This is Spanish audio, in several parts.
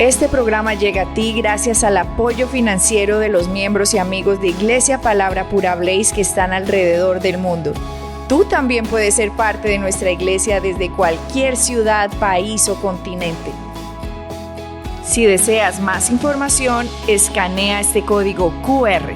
Este programa llega a ti gracias al apoyo financiero de los miembros y amigos de Iglesia Palabra Pura Blaze que están alrededor del mundo. Tú también puedes ser parte de nuestra iglesia desde cualquier ciudad, país o continente. Si deseas más información, escanea este código QR.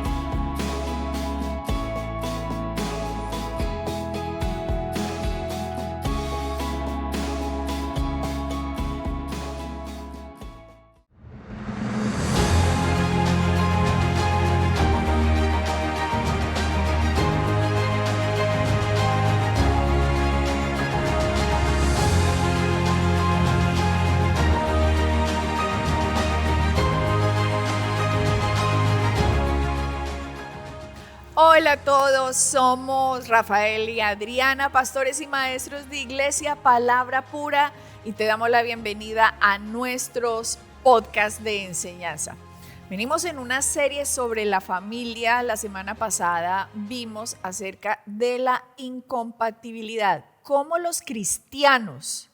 Hola a todos, somos Rafael y Adriana, pastores y maestros de Iglesia Palabra Pura, y te damos la bienvenida a nuestros podcasts de enseñanza. Venimos en una serie sobre la familia. La semana pasada vimos acerca de la incompatibilidad, cómo los cristianos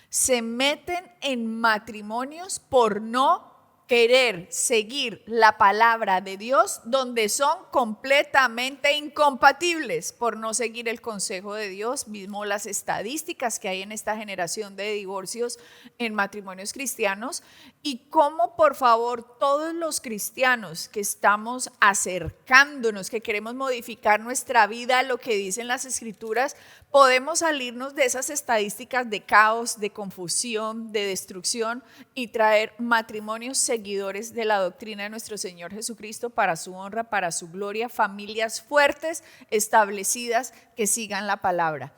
se meten en matrimonios por no querer seguir la palabra de Dios, donde son completamente incompatibles por no seguir el consejo de Dios. Mismo las estadísticas que hay en esta generación de divorcios en matrimonios cristianos, y cómo, por favor, todos los cristianos que estamos acercándonos, que queremos modificar nuestra vida a lo que dicen las Escrituras, podemos salirnos de esas estadísticas de caos, de confusión, de destrucción, y traer matrimonios seguidores de la doctrina de nuestro Señor Jesucristo para su honra, para su gloria, familias fuertes, establecidas, que sigan la palabra.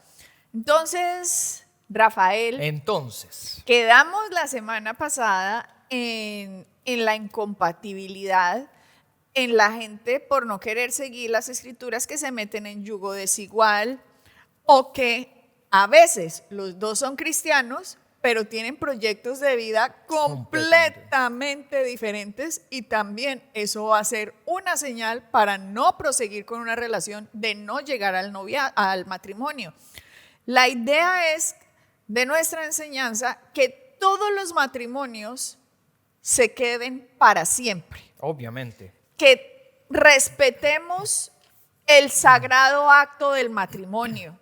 Entonces, Rafael, quedamos la semana pasada en la incompatibilidad, en la gente por no querer seguir las Escrituras, que se meten en yugo desigual, o que a veces los dos son cristianos, pero tienen proyectos de vida completamente diferentes, y también eso va a ser una señal para no proseguir con una relación, de no llegar al matrimonio. La idea es de nuestra enseñanza que todos los matrimonios se queden para siempre. Obviamente. Que respetemos el sagrado acto del matrimonio.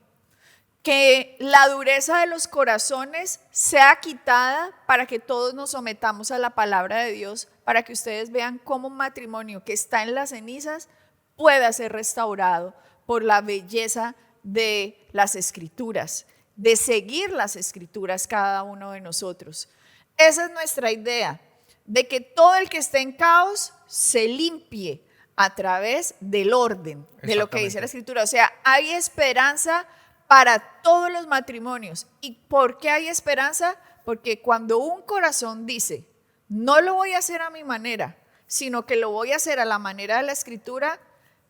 Que la dureza de los corazones sea quitada para que todos nos sometamos a la palabra de Dios, para que ustedes vean cómo un matrimonio que está en las cenizas pueda ser restaurado por la belleza de las Escrituras, de seguir las Escrituras cada uno de nosotros. Esa es nuestra idea, de que todo el que esté en caos se limpie a través del orden, de lo que dice la Escritura. O sea, hay esperanza para todos los matrimonios. ¿Y por qué hay esperanza? Porque cuando un corazón dice, no lo voy a hacer a mi manera, sino que lo voy a hacer a la manera de la Escritura,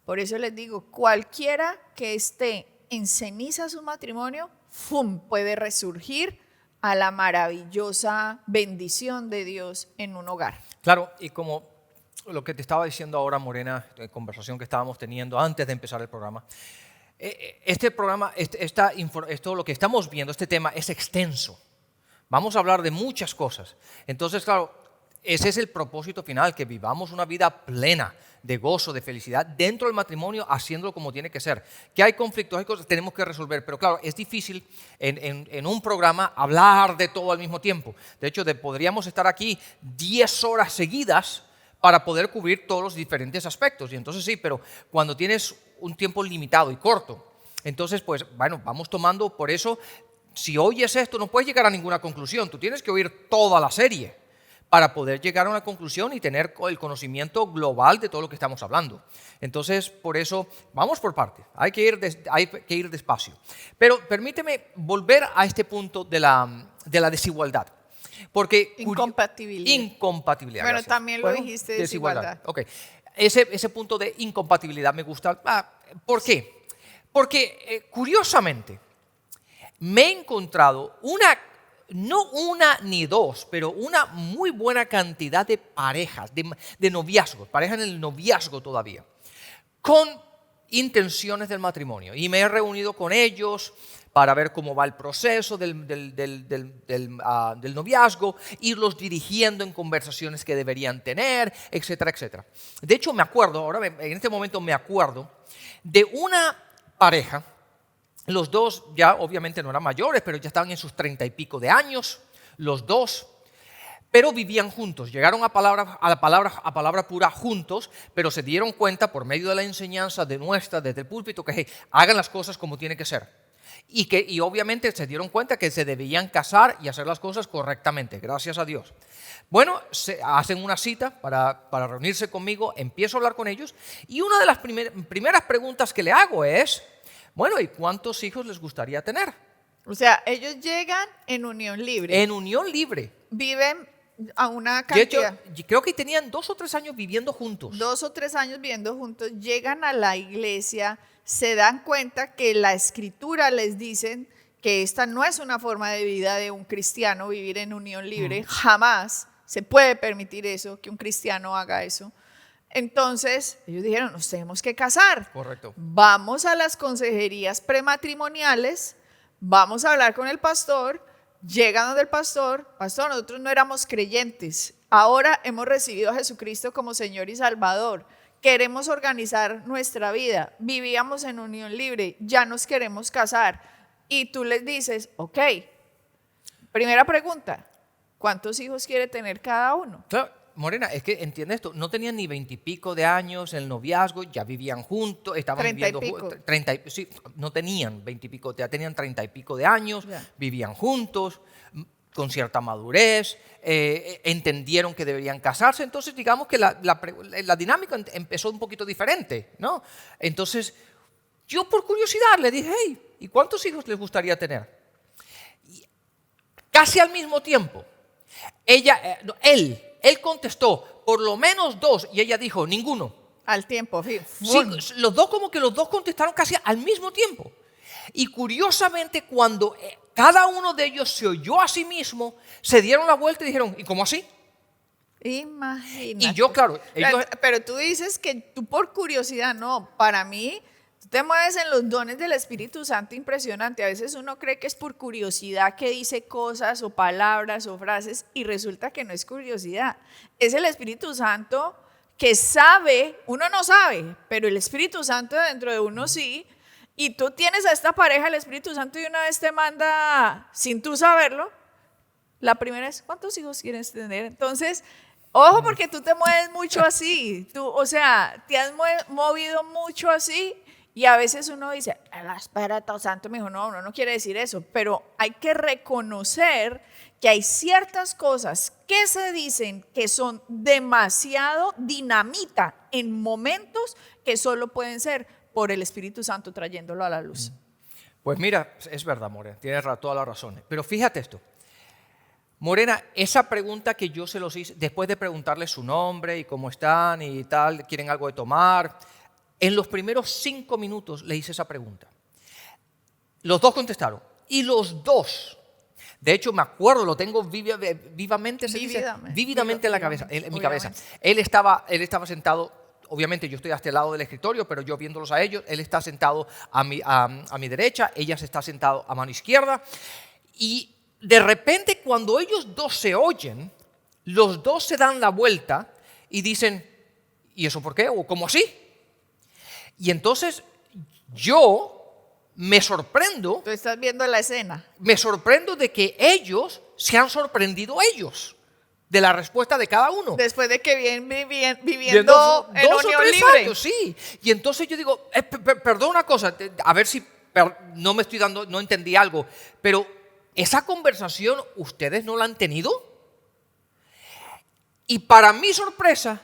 por eso les digo, cualquiera que esté en ceniza su matrimonio, ¡fum!, puede resurgir a la maravillosa bendición de Dios en un hogar. Claro, y como lo que te estaba diciendo ahora, Morena, en conversación que estábamos teniendo antes de empezar el programa, este programa, esto lo que estamos viendo, este tema es extenso. Vamos a hablar de muchas cosas. Entonces, claro, ese es el propósito final, que vivamos una vida plena de gozo, de felicidad dentro del matrimonio, haciéndolo como tiene que ser. Que hay conflictos, hay cosas que tenemos que resolver, pero claro, es difícil en un programa hablar de todo al mismo tiempo. De hecho, podríamos estar aquí 10 horas seguidas para poder cubrir todos los diferentes aspectos. Y entonces sí, pero cuando tienes un tiempo limitado y corto, entonces pues bueno, vamos tomando. Por eso, si oyes esto, no puedes llegar a ninguna conclusión. Tú tienes que oír toda la serie para poder llegar a una conclusión y tener el conocimiento global de todo lo que estamos hablando. Entonces, por eso, vamos por partes. Hay que ir despacio. Pero permíteme volver a este punto de la desigualdad. Porque incompatibilidad. Bueno, gracias. también lo dijiste, desigualdad. Ok. Ese punto de incompatibilidad me gusta. ¿Por qué? Porque, curiosamente, me he encontrado no una ni dos, pero una muy buena cantidad de parejas, de noviazgos, parejas en el noviazgo todavía, con intenciones del matrimonio y me he reunido con ellos para ver cómo va el proceso del noviazgo, irlos dirigiendo en conversaciones que deberían tener, etcétera, etcétera. De hecho, me acuerdo, ahora en este momento me acuerdo de una pareja. Los dos ya obviamente no eran mayores, pero ya estaban en sus 30 y pico de años, los dos, pero vivían juntos. Llegaron a palabra pura juntos, pero se dieron cuenta por medio de la enseñanza desde el púlpito, que hey, hagan las cosas como tiene que ser. Y obviamente se dieron cuenta que se debían casar y hacer las cosas correctamente, gracias a Dios. Bueno, hacen una cita para reunirse conmigo, empiezo a hablar con ellos y una de las primeras preguntas que le hago es, bueno, ¿y cuántos hijos les gustaría tener? O sea, ellos llegan en unión libre. En unión libre. Viven a una De hecho, cantidad. creo que tenían 2 o 3 años viviendo juntos. 2 o 3 años viviendo juntos, llegan a la iglesia, se dan cuenta que la escritura les dicen que esta no es una forma de vida de un cristiano, vivir en unión libre, jamás se puede permitir eso, que un cristiano haga eso. Entonces, ellos dijeron, nos tenemos que casar. Correcto. Vamos a las consejerías prematrimoniales, vamos a hablar con el pastor, llegan donde el pastor, nosotros no éramos creyentes, ahora hemos recibido a Jesucristo como Señor y Salvador. Queremos organizar nuestra vida, vivíamos en unión libre, ya nos queremos casar. Y tú les dices, ok, primera pregunta, ¿cuántos hijos quiere tener cada uno? Claro, Morena, es que entiende esto, no tenían ni 20 y pico de años en el noviazgo, ya vivían juntos, estaban 30 y viviendo pico. 30 sí, no tenían 20 y pico, ya tenían 30 y pico de años, Ya. vivían juntos, con cierta madurez, entendieron que deberían casarse, entonces digamos que la dinámica empezó un poquito diferente, ¿no? Entonces, yo por curiosidad le dije, hey, ¿y cuántos hijos les gustaría tener? Y casi al mismo tiempo, él contestó, por lo menos 2, y ella dijo, ninguno. Al tiempo, Sí, los dos contestaron casi al mismo tiempo. Y curiosamente, cuando cada uno de ellos se oyó a sí mismo, se dieron la vuelta y dijeron, ¿y cómo así? Imagínate. Y yo, claro, Pero tú dices que tú por curiosidad, no, para mí, tú te mueves en los dones del Espíritu Santo impresionante. A veces uno cree que es por curiosidad que dice cosas o palabras o frases y resulta que no es curiosidad. Es el Espíritu Santo que sabe, uno no sabe, pero el Espíritu Santo dentro de uno sí. Y tú tienes a esta pareja, el Espíritu Santo, y una vez te manda, sin tú saberlo, la primera es, ¿cuántos hijos quieres tener? Entonces, ojo, porque tú te mueves mucho así. Tú, o sea, te has movido mucho así y a veces uno dice, el Espíritu Santo me dijo, no, uno no quiere decir eso. Pero hay que reconocer que hay ciertas cosas que se dicen que son demasiado dinamita en momentos que solo pueden ser por el Espíritu Santo trayéndolo a la luz. Pues mira, es verdad, Morena, tienes toda la razón. Pero fíjate esto. Morena, esa pregunta que yo se los hice, después de preguntarles su nombre y cómo están y tal, quieren algo de tomar, en los primeros 5 minutos le hice esa pregunta. Los dos contestaron. Y los dos, de hecho me acuerdo, lo tengo vívidamente en la cabeza, en mi cabeza. Él estaba sentado. Obviamente yo estoy a este lado del escritorio, pero yo viéndolos a ellos, él está sentado a mi derecha, ella se está sentado a mano izquierda. Y de repente cuando ellos dos se oyen, los dos se dan la vuelta y dicen, ¿y eso por qué? ¿O cómo así? Y entonces yo me sorprendo. Tú estás viendo la escena. Me sorprendo de que ellos se han sorprendido ellos de la respuesta de cada uno. Después de que viviendo en dos unión o 3 libre. años, sí. Y entonces yo digo, perdón una cosa, a ver si no entendí algo, pero esa conversación ustedes no la han tenido. Y para mi sorpresa,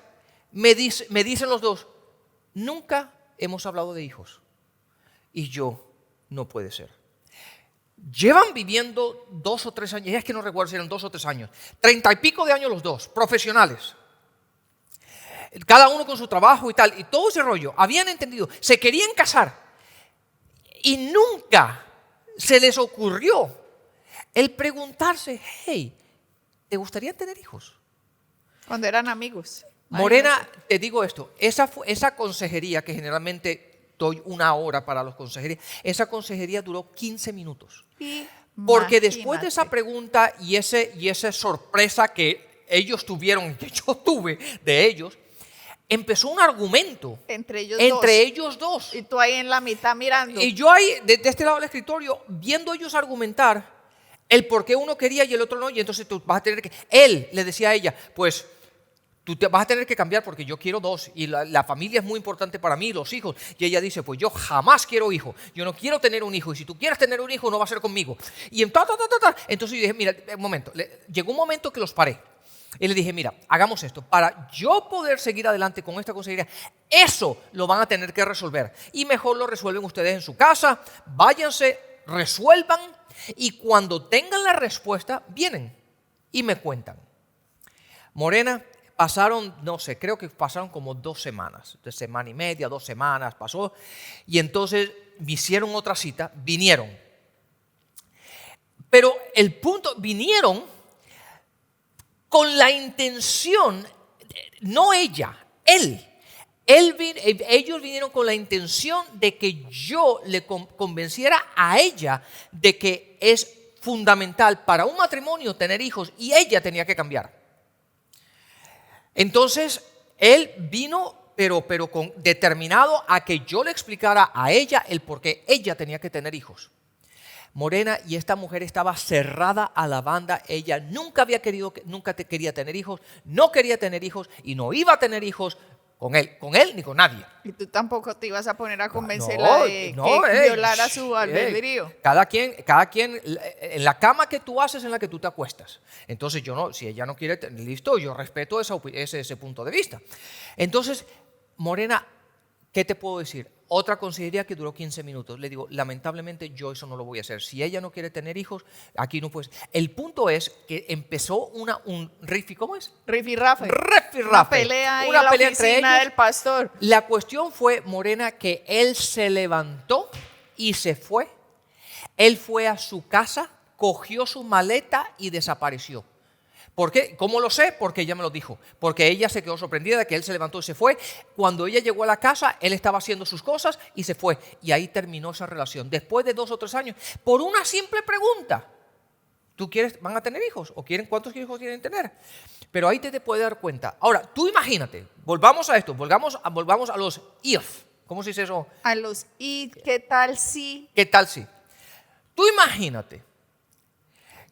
me dicen los dos, nunca hemos hablado de hijos. Y yo, no puede ser. Llevan viviendo 2 o 3 años, es que no recuerdo si eran 2 o 3 años, 30 y pico de años los dos, profesionales. Cada uno con su trabajo y tal, y todo ese rollo. Habían entendido, se querían casar y nunca se les ocurrió el preguntarse, hey, ¿te gustaría tener hijos? Cuando eran amigos. Morena, te digo esto, esa consejería que generalmente doy 1 hora para las consejerías. Esa consejería duró 15 minutos. Porque después de esa pregunta y esa sorpresa que ellos tuvieron, que yo tuve de ellos, empezó un argumento entre ellos dos. Y tú ahí en la mitad mirando. Y yo ahí, de este lado del escritorio, viendo ellos argumentar el por qué uno quería y el otro no. Y entonces tú vas a tener que... Él le decía a ella, pues tú te vas a tener que cambiar porque yo quiero 2. Y la familia es muy importante para mí, los hijos. Y ella dice, pues yo jamás quiero hijos. Yo no quiero tener un hijo. Y si tú quieres tener un hijo, no va a ser conmigo. Y entonces yo dije, mira, un momento. Llegó un momento que los paré. Y le dije, mira, hagamos esto. Para yo poder seguir adelante con esta consejería, eso lo van a tener que resolver. Y mejor lo resuelven ustedes en su casa. Váyanse, resuelvan. Y cuando tengan la respuesta, vienen y me cuentan. Morena, pasaron, no sé, creo que pasaron como 2 semanas. De semana y media, 2 semanas pasó. Y entonces me hicieron otra cita, vinieron. Pero el punto, vinieron con la intención, no ella, él. Ellos vinieron con la intención de que yo le convenciera a ella de que es fundamental para un matrimonio tener hijos y ella tenía que cambiar. Entonces, él vino, pero determinado a que yo le explicara a ella el por qué ella tenía que tener hijos. Morena, y esta mujer estaba cerrada a la banda. Ella nunca quería tener hijos, no quería tener hijos y no iba a tener hijos con él ni con nadie. Y tú tampoco te ibas a poner a convencerla de que violara su albedrío. Cada quien, en la cama que tú haces, en la que tú te acuestas. Entonces yo no, si ella no quiere, listo, yo respeto ese punto de vista. Entonces, Morena, ¿qué te puedo decir? Otra consejería que duró 15 minutos. Le digo, lamentablemente yo eso no lo voy a hacer. Si ella no quiere tener hijos, aquí no puedes. El punto es que empezó un rifi, ¿cómo es? Rifirrafe. Una pelea ahí en la oficina del pastor. La cuestión fue, Morena, que él se levantó y se fue. Él fue a su casa, cogió su maleta y desapareció. ¿Por qué? ¿Cómo lo sé? Porque ella me lo dijo. Porque ella se quedó sorprendida de que él se levantó y se fue. Cuando ella llegó a la casa, él estaba haciendo sus cosas y se fue. Y ahí terminó esa relación. Después de 2 o 3 años, por una simple pregunta. ¿Tú quieres, van a tener hijos? ¿O quieren cuántos hijos quieren tener? Pero ahí te puedes dar cuenta. Ahora, tú imagínate, volvamos a esto, volvamos a los if. ¿Cómo se dice eso? A los if, ¿qué tal si? ¿Qué tal si? Tú imagínate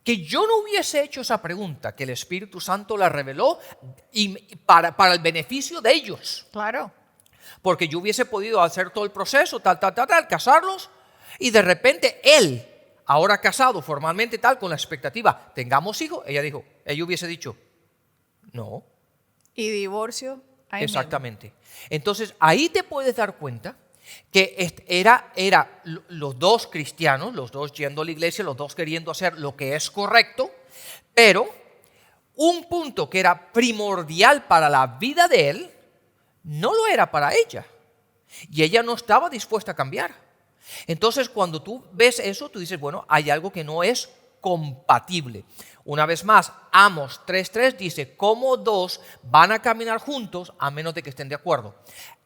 que yo no hubiese hecho esa pregunta, que el Espíritu Santo la reveló y para el beneficio de ellos. Claro. Porque yo hubiese podido hacer todo el proceso, casarlos, y de repente él, ahora casado formalmente con la expectativa, tengamos hijos, ella hubiese dicho, no. ¿Y divorcio? Ahí exactamente. Mismo. Entonces, ahí te puedes dar cuenta que era los dos cristianos, los dos yendo a la iglesia, los dos queriendo hacer lo que es correcto, pero un punto que era primordial para la vida de él, no lo era para ella. Y ella no estaba dispuesta a cambiar. Entonces, cuando tú ves eso, tú dices, bueno, hay algo que no es compatible. Una vez más, Amos 3:3 dice, ¿cómo 2 van a caminar juntos a menos de que estén de acuerdo?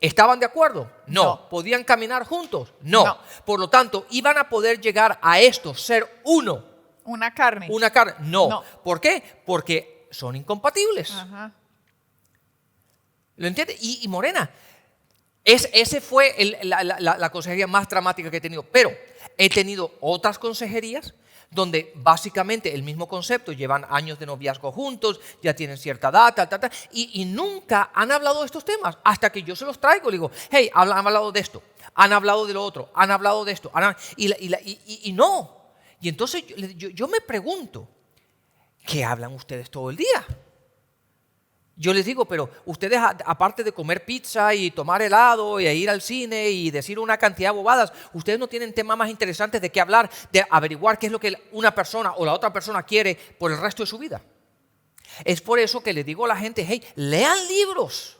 ¿Estaban de acuerdo? No. ¿Podían caminar juntos? No. Por lo tanto, ¿iban a poder llegar a esto, ser uno? Una carne. No. ¿Por qué? Porque son incompatibles. Ajá. ¿Lo entiendes? Y Morena, ese fue la consejería más dramática que he tenido. Pero he tenido otras consejerías donde básicamente el mismo concepto, llevan años de noviazgo juntos, ya tienen cierta edad, y nunca han hablado de estos temas, hasta que yo se los traigo. Le digo, hey, han hablado de esto, han hablado de lo otro, han hablado de esto, y no. Y entonces yo me pregunto, ¿qué hablan ustedes todo el día? Yo les digo, pero ustedes, aparte de comer pizza y tomar helado y ir al cine y decir una cantidad de bobadas, ustedes no tienen temas más interesantes de qué hablar, de averiguar qué es lo que una persona o la otra persona quiere por el resto de su vida. Es por eso que les digo a la gente, hey, lean libros.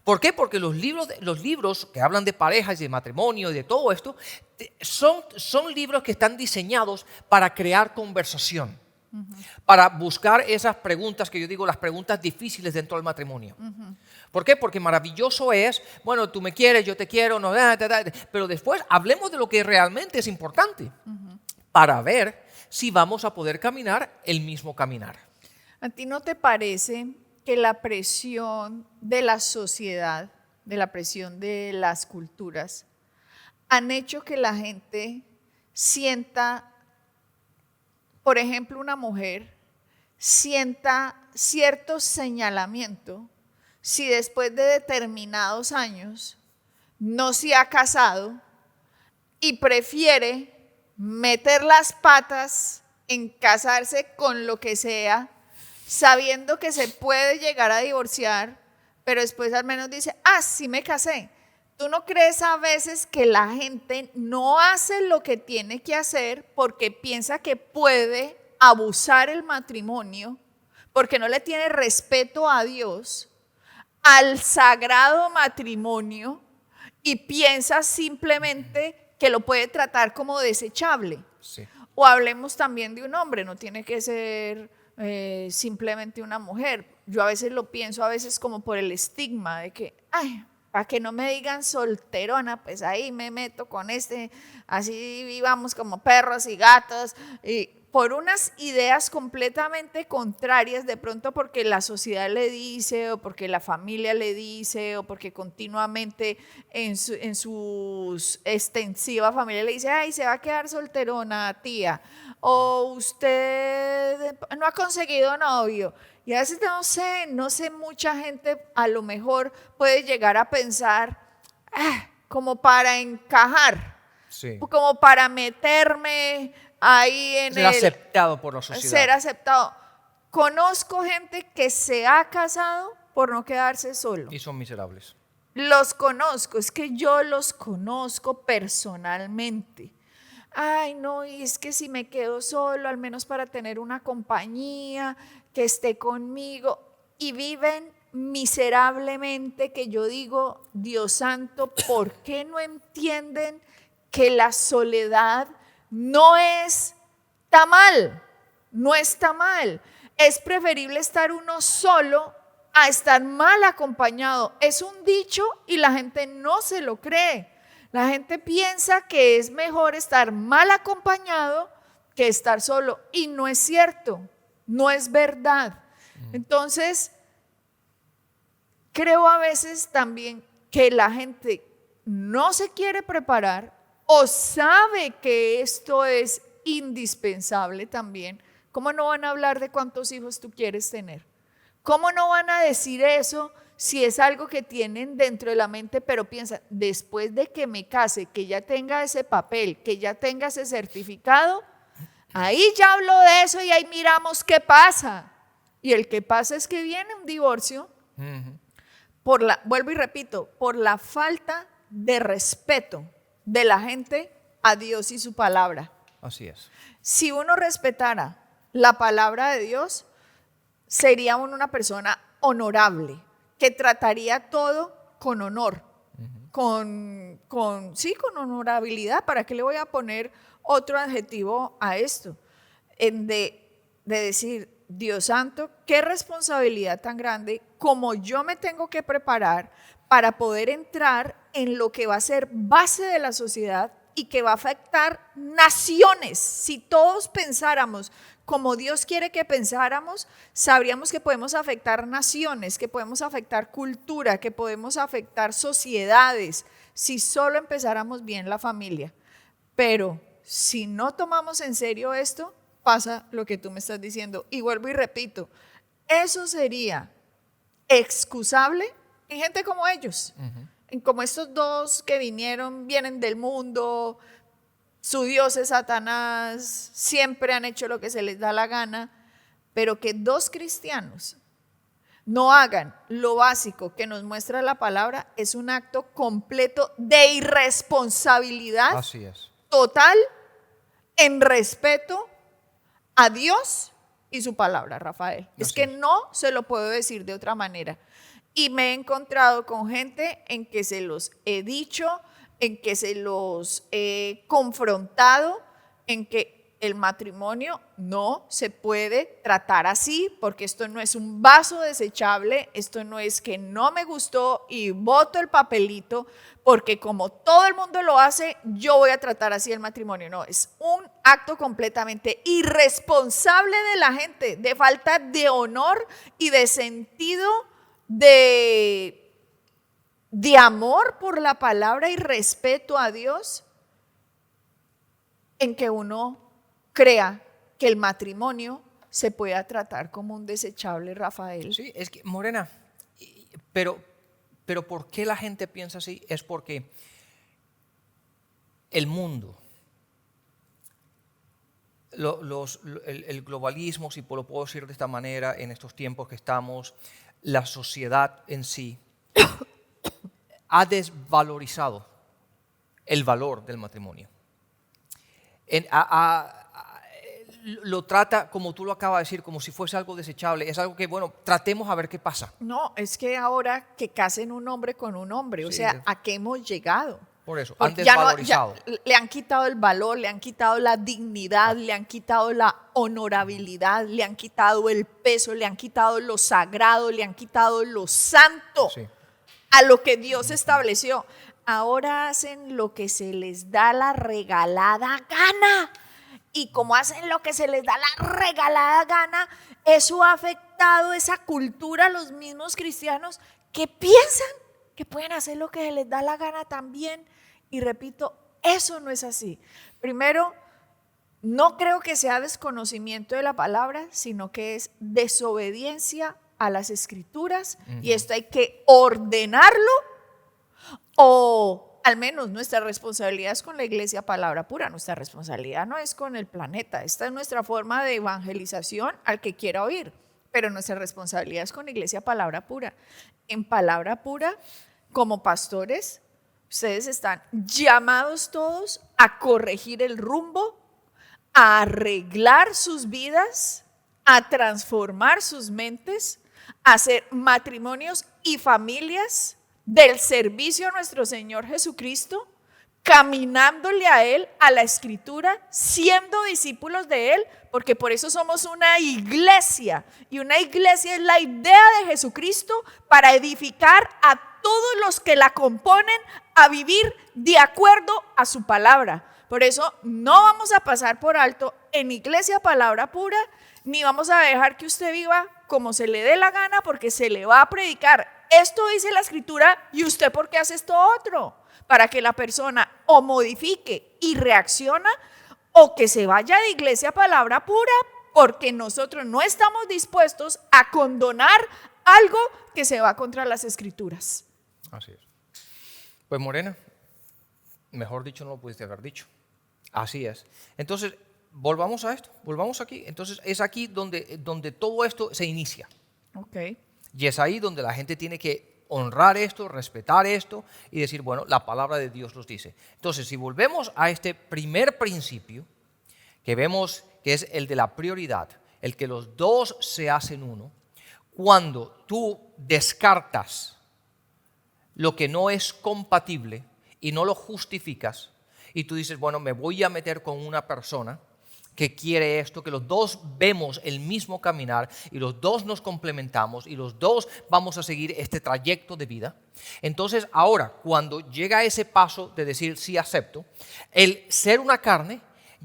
¿Por qué? Porque los libros que hablan de parejas y de matrimonio y de todo esto, son libros que están diseñados para crear conversación. para buscar esas preguntas que yo digo, las preguntas difíciles dentro del matrimonio. ¿Por qué? Porque maravilloso es, bueno, tú me quieres, yo te quiero, no, pero después hablemos de lo que realmente es importante para ver si vamos a poder caminar el mismo caminar. ¿A ti no te parece que la presión de la sociedad, de la presión de las culturas, han hecho que la gente sienta, por ejemplo, una mujer sienta cierto señalamiento si después de determinados años no se ha casado y prefiere meter las patas en casarse con lo que sea, sabiendo que se puede llegar a divorciar, pero después al menos dice, sí me casé? ¿Tú no crees a veces que la gente no hace lo que tiene que hacer porque piensa que puede abusar el matrimonio, porque no le tiene respeto a Dios, al sagrado matrimonio, y piensa simplemente que lo puede tratar como desechable? Sí. O hablemos también de un hombre, no tiene que ser simplemente una mujer. Yo a veces lo pienso, a veces como por el estigma de que, para que no me digan solterona, pues ahí me meto con así vivamos como perros y gatos, y por unas ideas completamente contrarias, de pronto porque la sociedad le dice, o porque la familia le dice, o porque continuamente en su extensiva familia le dice, se va a quedar solterona, tía, o usted no ha conseguido novio. Y a veces no sé, mucha gente a lo mejor puede llegar a pensar, como para encajar, Sí. como para meterme ahí en Ser aceptado por la sociedad. Ser aceptado. Conozco gente que se ha casado por no quedarse solo. Y son miserables. Los conozco, es que yo los conozco personalmente. No, y es que si me quedo solo, al menos para tener una compañía que esté conmigo, y viven miserablemente, que yo digo, Dios santo, ¿por qué no entienden que la soledad no está mal? No está mal. Es preferible estar uno solo a estar mal acompañado. Es un dicho y la gente no se lo cree. La gente piensa que es mejor estar mal acompañado que estar solo, y no es cierto, no es verdad. Entonces, creo a veces también que la gente no se quiere preparar o sabe que esto es indispensable también. ¿Cómo no van a hablar de cuántos hijos tú quieres tener? ¿Cómo no van a decir eso si es algo que tienen dentro de la mente, pero piensan, después de que me case, que ya tenga ese papel, que ya tenga ese certificado, ahí ya hablo de eso y ahí miramos qué pasa? Y el que pasa es que viene un divorcio, vuelvo y repito, por la falta de respeto de la gente a Dios y su palabra. Así es. Si uno respetara la palabra de Dios, sería uno una persona honorable, que trataría todo con honor, con honorabilidad. ¿Para qué le voy a poner otro adjetivo a esto? De decir, Dios santo, qué responsabilidad tan grande, como yo me tengo que preparar para poder entrar en lo que va a ser base de la sociedad y que va a afectar naciones. Si todos pensáramos como Dios quiere que pensáramos, sabríamos que podemos afectar naciones, que podemos afectar cultura, que podemos afectar sociedades, si solo empezáramos bien la familia. Pero si no tomamos en serio esto, pasa lo que tú me estás diciendo. Y vuelvo y repito, eso sería excusable en gente como ellos, en como estos dos que vienen del mundo. Su Dios es Satanás, siempre han hecho lo que se les da la gana, pero que dos cristianos no hagan lo básico que nos muestra la palabra es un acto completo de irresponsabilidad. Así es. Total, en respeto a Dios y su palabra, Rafael. Es que no se lo puedo decir de otra manera. Y me he encontrado con gente en que se los he dicho, en que se los he confrontado, en que el matrimonio no se puede tratar así, porque esto no es un vaso desechable, esto no es que no me gustó y boto el papelito, porque como todo el mundo lo hace, yo voy a tratar así el matrimonio. No, es un acto completamente irresponsable de la gente, de falta de honor y de sentido de amor por la palabra y respeto a Dios, en que uno crea que el matrimonio se pueda tratar como un desechable, Rafael. Sí, es que, Morena, pero ¿por qué la gente piensa así? Es porque el mundo, el globalismo, si lo puedo decir de esta manera, en estos tiempos que estamos, la sociedad en sí, ha desvalorizado el valor del matrimonio. Lo trata, como tú lo acabas de decir, como si fuese algo desechable. Es algo que, bueno, tratemos a ver qué pasa. No, es que ahora que casen un hombre con un hombre, o sea, ¿a qué hemos llegado? Por eso, Porque han desvalorizado. le han quitado el valor, le han quitado la dignidad, le han quitado la honorabilidad, le han quitado el peso, le han quitado lo sagrado, le han quitado lo santo, Sí. a lo que Dios estableció. Ahora hacen lo que se les da la regalada gana. Y como hacen lo que se les da la regalada gana, eso ha afectado esa cultura a los mismos cristianos que piensan que pueden hacer lo que se les da la gana también. Y repito, eso no es así. Primero, no creo que sea desconocimiento de la palabra, sino que es desobediencia a las escrituras. Y esto hay que ordenarlo, o al menos nuestra responsabilidad es con la iglesia Palabra Pura. Nuestra responsabilidad no es con el planeta. Esta es nuestra forma de evangelización al que quiera oír, pero nuestra responsabilidad es con la iglesia Palabra Pura. En Palabra Pura, como pastores, ustedes están llamados todos a corregir el rumbo, a arreglar sus vidas, a transformar sus mentes, a hacer matrimonios y familias del servicio a nuestro Señor Jesucristo, caminándole a Él, a la Escritura, siendo discípulos de Él, porque por eso somos una iglesia, y una iglesia es la idea de Jesucristo para edificar a todos los que la componen a vivir de acuerdo a su palabra. Por eso no vamos a pasar por alto en Iglesia Palabra Pura, ni vamos a dejar que usted viva como se le dé la gana, porque se le va a predicar. Esto dice la Escritura, y usted ¿por qué hace esto otro? Para que la persona o modifique y reacciona, o que se vaya de Iglesia Palabra Pura, porque nosotros no estamos dispuestos a condonar algo que se va contra las Escrituras. Así es. Pues Morena, mejor dicho no lo pudiste haber dicho. Así es. Entonces, volvamos a esto, volvamos aquí. Entonces, es aquí donde todo esto se inicia. Okay. Y es ahí donde la gente tiene que honrar esto, respetar esto y decir, bueno, la palabra de Dios los dice. Entonces, si volvemos a este primer principio, que vemos que es el de la prioridad, el que los dos se hacen uno, cuando tú descartas lo que no es compatible y no lo justificas, y tú dices, bueno, me voy a meter con una persona que quiere esto, que los dos vemos el mismo caminar y los dos nos complementamos y los dos vamos a seguir este trayecto de vida. Entonces ahora, cuando llega ese paso de decir sí acepto, el ser una carne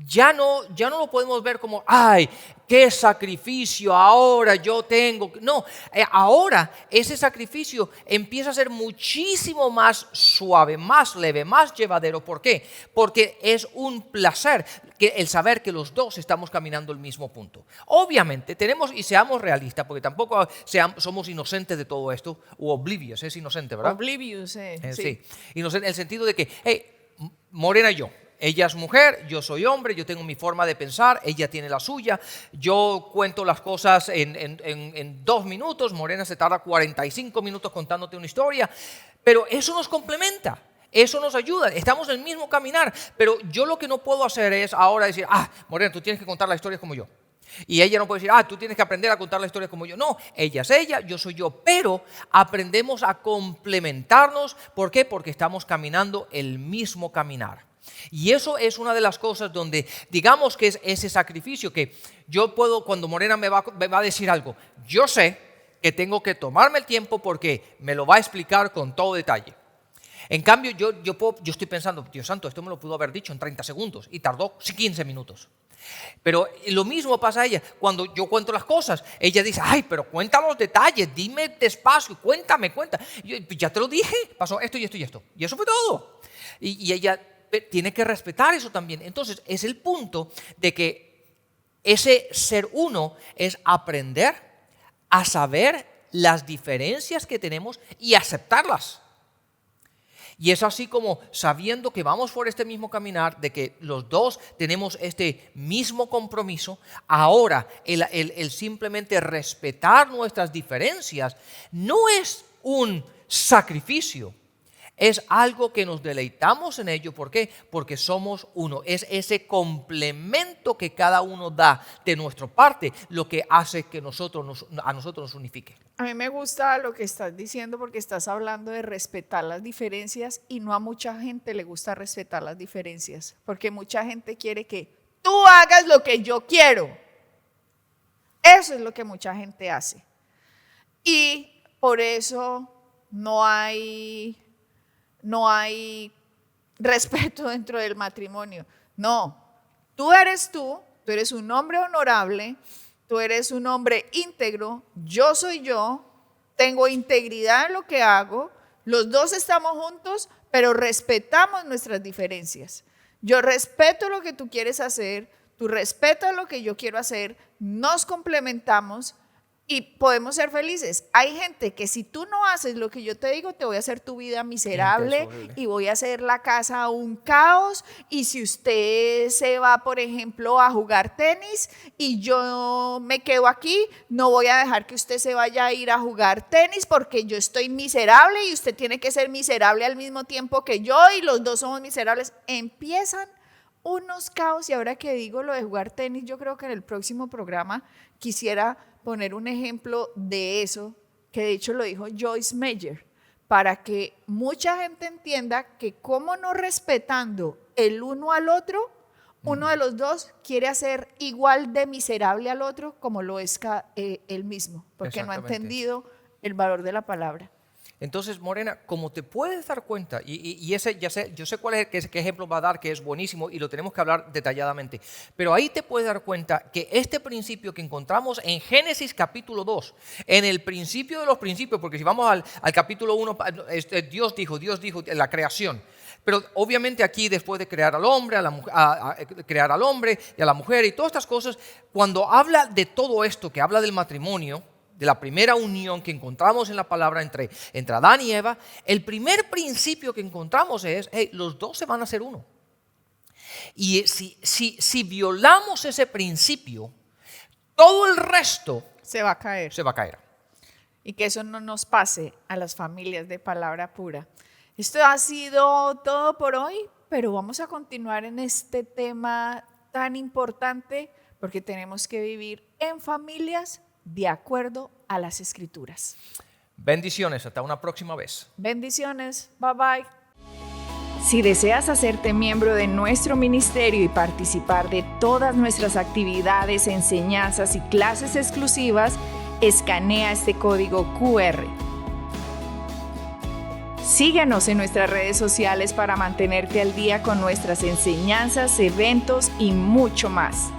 ya no lo podemos ver como, ay, qué sacrificio ahora yo tengo. No, ahora ese sacrificio empieza a ser muchísimo más suave, más leve, más llevadero. ¿Por qué? Porque es un placer el saber que los dos estamos caminando el mismo punto. Obviamente tenemos, y seamos realistas, porque tampoco somos inocentes de todo esto, o oblivious, es inocente, ¿verdad? Oblivious, sí. Inocente en el sentido de que, hey, Morena y yo, ella es mujer, yo soy hombre, yo tengo mi forma de pensar, ella tiene la suya. Yo cuento las cosas en 2 minutos, Morena se tarda 45 minutos contándote una historia, pero eso nos complementa, eso nos ayuda, estamos en el mismo caminar. Pero yo lo que no puedo hacer es ahora decir, Morena, tú tienes que contar las historias como yo. Y ella no puede decir, tú tienes que aprender a contar la historia como yo. No, ella es ella, yo soy yo, pero aprendemos a complementarnos. ¿Por qué? Porque estamos caminando el mismo caminar. Y eso es una de las cosas donde, digamos que es ese sacrificio que yo puedo, cuando Morena me va a decir algo, yo sé que tengo que tomarme el tiempo porque me lo va a explicar con todo detalle. En cambio, yo estoy pensando, Dios santo, esto me lo pudo haber dicho en 30 segundos y tardó 15 minutos. Pero lo mismo pasa a ella. Cuando yo cuento las cosas, ella dice, ay, pero cuenta los detalles, dime despacio, cuéntame. Yo, ya te lo dije, pasó esto y esto y esto. Y eso fue todo. Y ella tiene que respetar eso también. Entonces, es el punto de que ese ser uno es aprender a saber las diferencias que tenemos y aceptarlas. Y es así como sabiendo que vamos por este mismo caminar, de que los dos tenemos este mismo compromiso, ahora el simplemente respetar nuestras diferencias no es un sacrificio, es algo que nos deleitamos en ello. ¿Por qué? Porque somos uno. Es ese complemento que cada uno da de nuestra parte lo que hace que a nosotros nos unifique. A mí me gusta lo que estás diciendo porque estás hablando de respetar las diferencias y no a mucha gente le gusta respetar las diferencias porque mucha gente quiere que tú hagas lo que yo quiero. Eso es lo que mucha gente hace. Y por eso no hay respeto dentro del matrimonio. No, tú eres un hombre honorable, tú eres un hombre íntegro, yo soy yo, tengo integridad en lo que hago, los dos estamos juntos, pero respetamos nuestras diferencias. Yo respeto lo que tú quieres hacer, tú respetas lo que yo quiero hacer, nos complementamos y podemos ser felices. Hay gente que si tú no haces lo que yo te digo, te voy a hacer tu vida miserable y voy a hacer la casa un caos. Y si usted se va, por ejemplo, a jugar tenis y yo me quedo aquí, no voy a dejar que usted se vaya a ir a jugar tenis porque yo estoy miserable y usted tiene que ser miserable al mismo tiempo que yo y los dos somos miserables. Empiezan unos caos. Y ahora que digo lo de jugar tenis, yo creo que en el próximo programa quisiera poner un ejemplo de eso, que de hecho lo dijo Joyce Meyer, para que mucha gente entienda que como no respetando el uno al otro, uno de los dos quiere hacer igual de miserable al otro como lo es él mismo, porque no ha entendido el valor de la palabra. Entonces, Morena, como te puedes dar cuenta, y ese yo sé cuál es qué ejemplo va a dar, que es buenísimo y lo tenemos que hablar detalladamente, pero ahí te puedes dar cuenta que este principio que encontramos en Génesis capítulo 2, en el principio de los principios, porque si vamos al capítulo 1, Dios dijo la creación, pero obviamente aquí después de crear al hombre, crear al hombre y a la mujer y todas estas cosas, cuando habla de todo esto, que habla del matrimonio, de la primera unión que encontramos en la palabra entre Adán y Eva, el primer principio que encontramos es, los dos se van a hacer uno. Y si violamos ese principio, todo el resto se va a caer. Y que eso no nos pase a las familias de Palabra Pura. Esto ha sido todo por hoy, pero vamos a continuar en este tema tan importante porque tenemos que vivir en familias de acuerdo a las Escrituras. Bendiciones, hasta una próxima vez. Bendiciones, bye bye. Si deseas hacerte miembro de nuestro ministerio y participar de todas nuestras actividades, enseñanzas y clases exclusivas, escanea este código QR. Síguenos en nuestras redes sociales para mantenerte al día con nuestras enseñanzas, eventos y mucho más.